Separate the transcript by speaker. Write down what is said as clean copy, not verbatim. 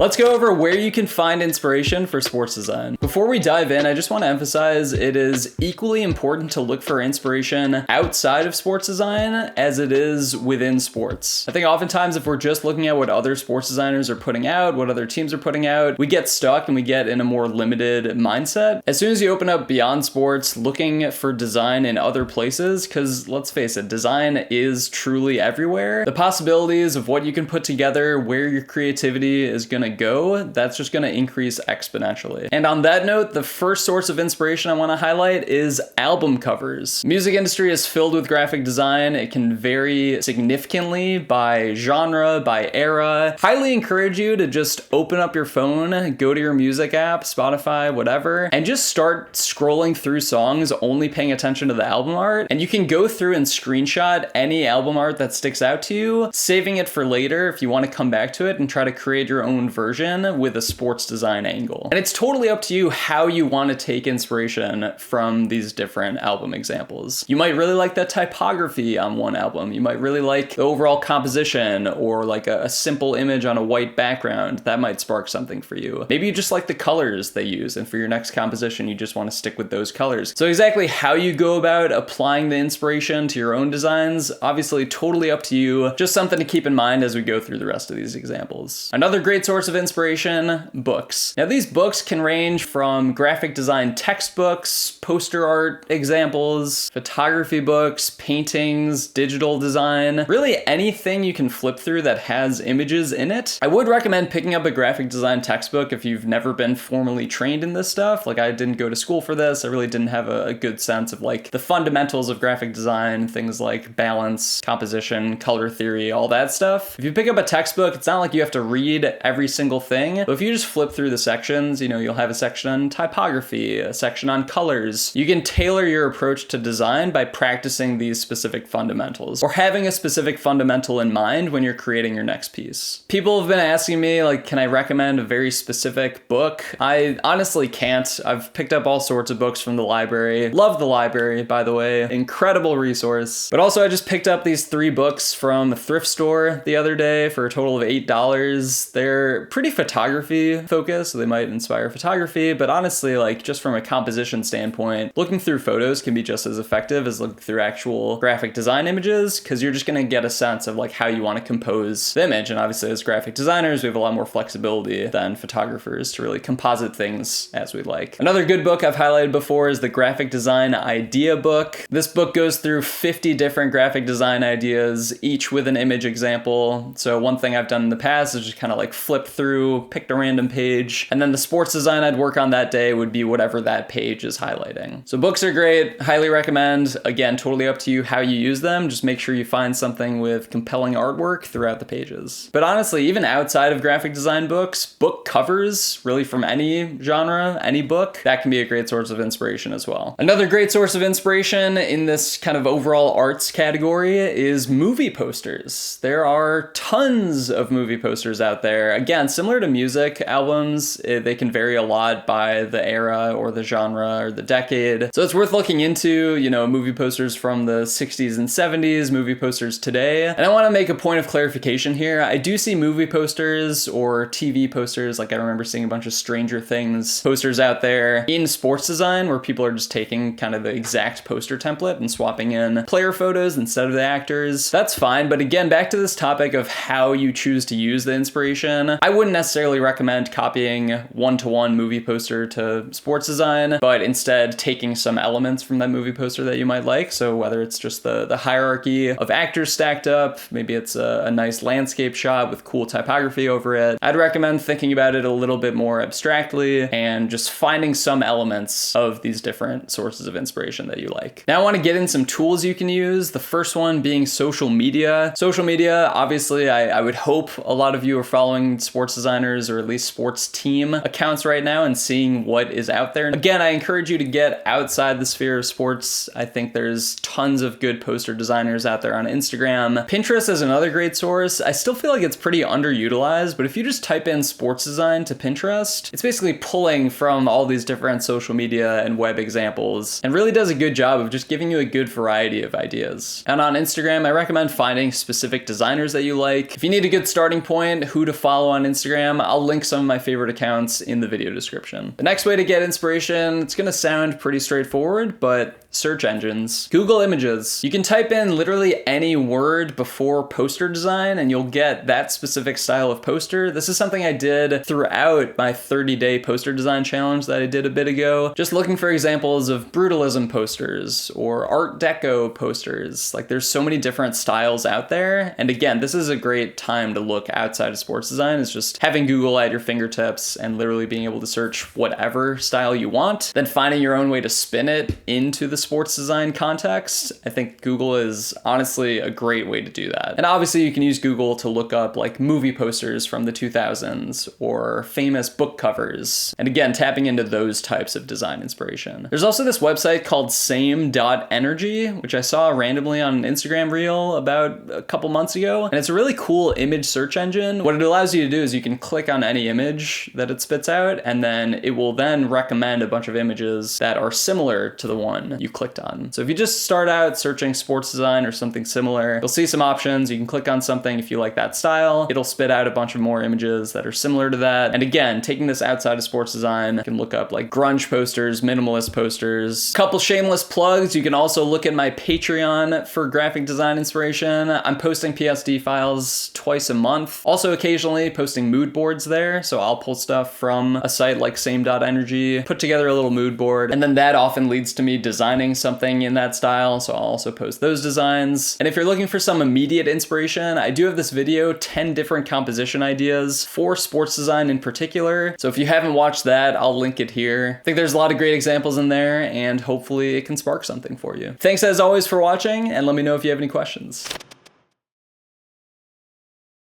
Speaker 1: Let's go over where you can find inspiration for sports design. Before we dive in, I just want to emphasize it is equally important to look for inspiration outside of sports design as it is within sports. I think oftentimes if we're just looking at what other sports designers are putting out, what other teams are putting out, we get stuck and we get in a more limited mindset. As soon as you open up beyond sports, looking for design in other places, because let's face it, design is truly everywhere. The possibilities of what you can put together, where your creativity is going to go, that's just going to increase exponentially. And on that note, the first source of inspiration I want to highlight is album covers. Music industry is filled with graphic design. It can vary significantly by genre, by era. Highly encourage you to just open up your phone, go to your music app, Spotify, whatever, and just start scrolling through songs, only paying attention to the album art. And you can go through and screenshot any album art that sticks out to you, saving it for later if you want to come back to it and try to create your own version with a sports design angle. And it's totally up to you how you want to take inspiration from these different album examples. You might really like the typography on one album. You might really like the overall composition or like a simple image on a white background. That might spark something for you. Maybe you just like the colors they use, and for your next composition, you just want to stick with those colors. So exactly how you go about applying the inspiration to your own designs, obviously totally up to you. Just something to keep in mind as we go through the rest of these examples. Another great source of inspiration, books. Now these books can range from graphic design textbooks, poster art examples, photography books, paintings, digital design, really anything you can flip through that has images in it. I would recommend picking up a graphic design textbook if you've never been formally trained in this stuff. Like I didn't go to school for this. I really didn't have a good sense of like the fundamentals of graphic design, things like balance, composition, color theory, all that stuff. If you pick up a textbook, it's not like you have to read every single thing, but if you just flip through the sections, you'll have a section on typography, a section on colors. You can tailor your approach to design by practicing these specific fundamentals or having a specific fundamental in mind when you're creating your next piece. People have been asking me, like, can I recommend a very specific book? I honestly can't. I've picked up all sorts of books from the library. Love the library, by the way. Incredible resource. But also I just picked up these 3 books from a thrift store the other day for a total of $8. They're pretty photography focused, so they might inspire photography, but honestly, like just from a composition standpoint, looking through photos can be just as effective as looking through actual graphic design images, because you're just going to get a sense of like how you want to compose the image. And obviously as graphic designers, we have a lot more flexibility than photographers to really composite things as we like. Another good book I've highlighted before is the Graphic Design Idea book. This book goes through 50 different graphic design ideas, each with an image example. So one thing I've done in the past is just kind of like flip through, picked a random page, and then the sports design I'd work on that day would be whatever that page is highlighting. So books are great, highly recommend. Again, totally up to you how you use them. Just make sure you find something with compelling artwork throughout the pages. But honestly, even outside of graphic design books, book covers, really from any genre, any book, that can be a great source of inspiration as well. Another great source of inspiration in this kind of overall arts category is movie posters. There are tons of movie posters out there. Again, similar to music albums, they can vary a lot by the era or the genre or the decade. So it's worth looking into, movie posters from the 60s and 70s, movie posters today. And I want to make a point of clarification here. I do see movie posters or TV posters, like I remember seeing a bunch of Stranger Things posters out there in sports design where people are just taking kind of the exact poster template and swapping in player photos instead of the actors. That's fine, but again, back to this topic of how you choose to use the inspiration. I wouldn't necessarily recommend copying one-to-one movie poster to sports design, but instead taking some elements from that movie poster that you might like. So whether it's just the hierarchy of actors stacked up, maybe it's a nice landscape shot with cool typography over it, I'd recommend thinking about it a little bit more abstractly and just finding some elements of these different sources of inspiration that you like. Now I want to get in some tools you can use. The first one being social media. Social media, obviously, I would hope a lot of you are following sports designers or at least sports team accounts right now and seeing what is out there. Again, I encourage you to get outside the sphere of sports. I think there's tons of good poster designers out there on Instagram. Pinterest is another great source. I still feel like it's pretty underutilized, but if you just type in sports design to Pinterest, it's basically pulling from all these different social media and web examples and really does a good job of just giving you a good variety of ideas. And on Instagram, I recommend finding specific designers that you like. If you need a good starting point, who to follow on Instagram. I'll link some of my favorite accounts in the video description. The next way to get inspiration, it's gonna sound pretty straightforward, but search engines. Google Images. You can type in literally any word before poster design and you'll get that specific style of poster. This is something I did throughout my 30-day poster design challenge that I did a bit ago. Just looking for examples of brutalism posters or Art Deco posters. Like there's so many different styles out there. And again, this is a great time to look outside of sports design, is just having Google at your fingertips and literally being able to search whatever style you want, then finding your own way to spin it into the sports design context. I think Google is honestly a great way to do that. And obviously you can use Google to look up like movie posters from the 2000s or famous book covers. And again, tapping into those types of design inspiration. There's also this website called same.energy, which I saw randomly on an Instagram reel about a couple months ago. And it's a really cool image search engine. What it allows you to do is you can click on any image that it spits out, and then it will then recommend a bunch of images that are similar to the one you clicked on. So if you just start out searching sports design or something similar, you'll see some options. You can click on something if you like that style. It'll spit out a bunch of more images that are similar to that. And again, taking this outside of sports design, you can look up like grunge posters, minimalist posters. Couple shameless plugs. You can also look at my Patreon for graphic design inspiration. I'm posting PSD files twice a month. Also occasionally posting mood boards there. So I'll pull stuff from a site like same.energy, put together a little mood board, and then that often leads to me designing something in that style, so I'll also post those designs. And if you're looking for some immediate inspiration, I do have this video, 10 different composition ideas for sports design in particular. So if you haven't watched that, I'll link it here. I think there's a lot of great examples in there, and hopefully it can spark something for you. Thanks as always for watching, and let me know if you have any questions.